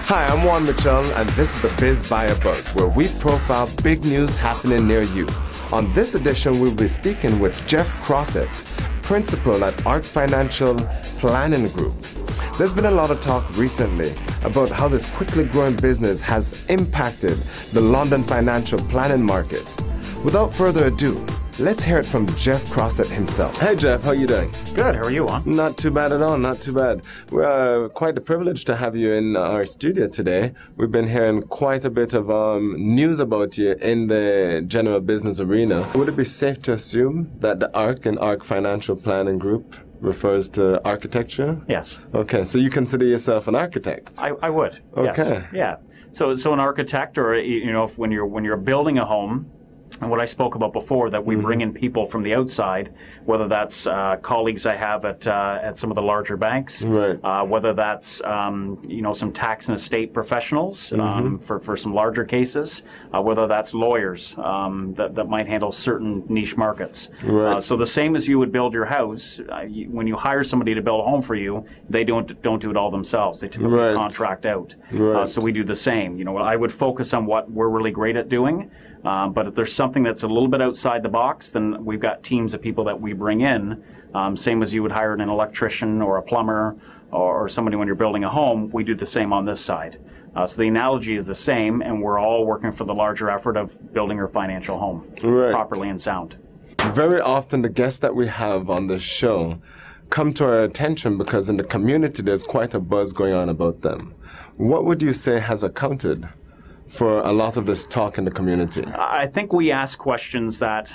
Hi, I'm Juan Mitchell, and this is the BizBioBuz, where we profile big news happening near you. On this edition, we'll be speaking with Jeff Crossett, principal at ARC Financial Planning Group. There's been a lot of talk recently about how this quickly growing business has impacted the London financial planning market. Without further ado, let's hear it from Jeff Crossett himself. Hey Jeff, how you doing? Good, how are you, Juan? Not too bad at all, not too bad. We're quite a privilege to have you in our studio today. We've been hearing quite a bit of news about you in the general business arena. Would it be safe to assume that the ARC and ARC Financial Planning Group refers to architecture? Yes. Okay, so you consider yourself an architect? I would. Okay. Yes. Yeah. So an architect, or when you're building a home, and what I spoke about before, that we bring in people from the outside, whether that's colleagues I have at some of the larger banks, right. Whether that's some tax and estate professionals for some larger cases, whether that's lawyers that might handle certain niche markets. Right. So the same as you would build your house, when you hire somebody to build a home for you, they don't do it all themselves. They typically contract out. Right. So we do the same. I would focus on what we're really great at doing. But if there's something that's a little bit outside the box, then we've got teams of people that we bring in, same as you would hire an electrician or a plumber or somebody when you're building a home. We do the same on this side. So the analogy is the same, and we're all working for the larger effort of building your financial home properly and sound. Very often the guests that we have on this show come to our attention because in the community there's quite a buzz going on about them. What would you say has accounted for a lot of this talk in the community? I think we ask questions that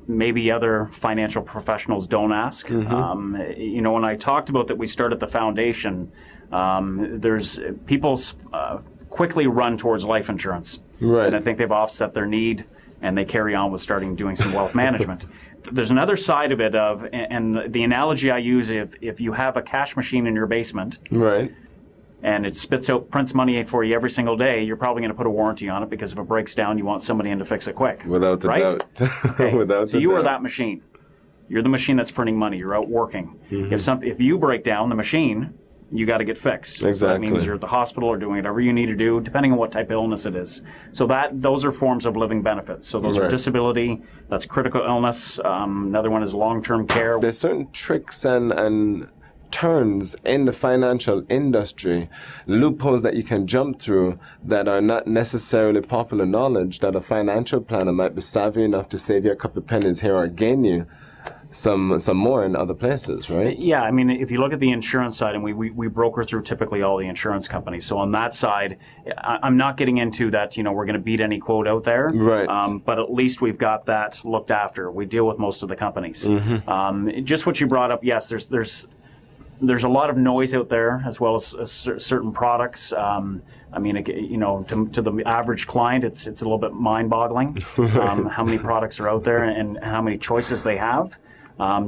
maybe other financial professionals don't ask. When I talked about that we started the foundation, there's people quickly run towards life insurance. Right. And I think they've offset their need, and they carry on with doing some wealth management. There's another side of it and the analogy I use, if you have a cash machine in your basement, right, Without a doubt. Okay. So you are that machine. You're the machine that's printing money. You're out working. If you break down the machine, you got to get fixed. Exactly. So that means you're at the hospital or doing whatever you need to do, depending on what type of illness it is. So those are forms of living benefits. So those are disability, that's critical illness. Another one is long-term care. There's certain tricks and turns in the financial industry, loopholes that you can jump through that are not necessarily popular knowledge, that a financial planner might be savvy enough to save you a couple of pennies here or gain you some more in other places, right? Yeah, I mean, if you look at the insurance side, and we broker through typically all the insurance companies. So on that side, I'm not getting into that, we're going to beat any quote out there. Right. But at least we've got that looked after. We deal with most of the companies. Just what you brought up, yes, there's a lot of noise out there, as well as certain products. I mean, to the average client, it's a little bit mind-boggling how many products are out there and how many choices they have.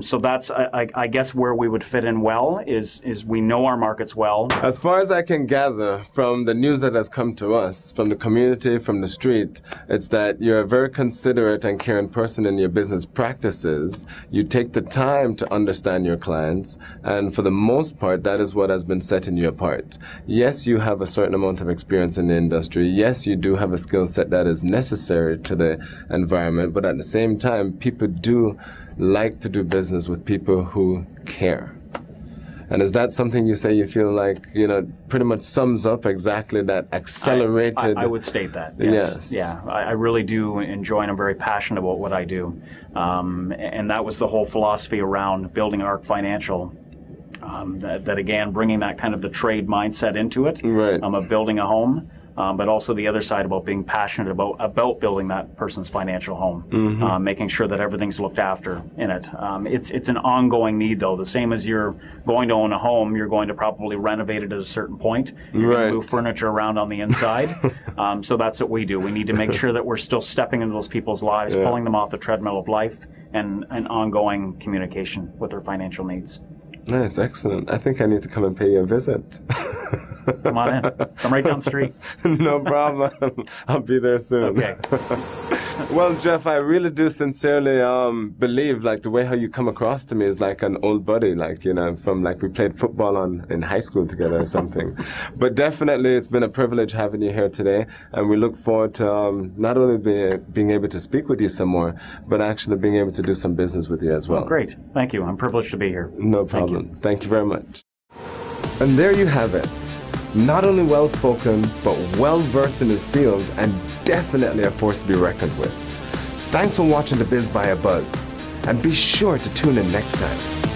So that's, I guess, where we would fit in well is we know our markets well. As far as I can gather from the news that has come to us, from the community, from the street, it's that you're a very considerate and caring person in your business practices. You take the time to understand your clients, and for the most part, that is what has been setting you apart. Yes, you have a certain amount of experience in the industry. Yes, you do have a skill set that is necessary to the environment, but at the same time, people do like to do business with people who care. And is that something you say you feel like, pretty much sums up exactly that accelerated... I would state that, yes. Yeah, I really do enjoy and I'm very passionate about what I do. And that was the whole philosophy around building ARC Financial. That again, bringing that kind of the trade mindset into it, right. Of building a home. But also the other side about being passionate about building that person's financial home, making sure that everything's looked after in it. It's an ongoing need, though. The same as you're going to own a home, you're going to probably renovate it at a certain point. You're going to move furniture around on the inside. So that's what we do. We need to make sure that we're still stepping into those people's lives, pulling them off the treadmill of life, and an ongoing communication with their financial needs. Nice, excellent. I think I need to come and pay you a visit. Come on in. Come right down the street. No problem. I'll be there soon. Okay. Well, Jeff, I really do sincerely believe like the way how you come across to me is like an old buddy, like, you know, from like we played football in high school together or something. But definitely it's been a privilege having you here today, and we look forward to not only being able to speak with you some more, but actually being able to do some business with you as well. Oh, great. Thank you. I'm privileged to be here. No problem. Thank you very much. And there you have it. Not only well-spoken, but well-versed in his field, and definitely a force to be reckoned with. Thanks for watching the BizBioBuz, and be sure to tune in next time.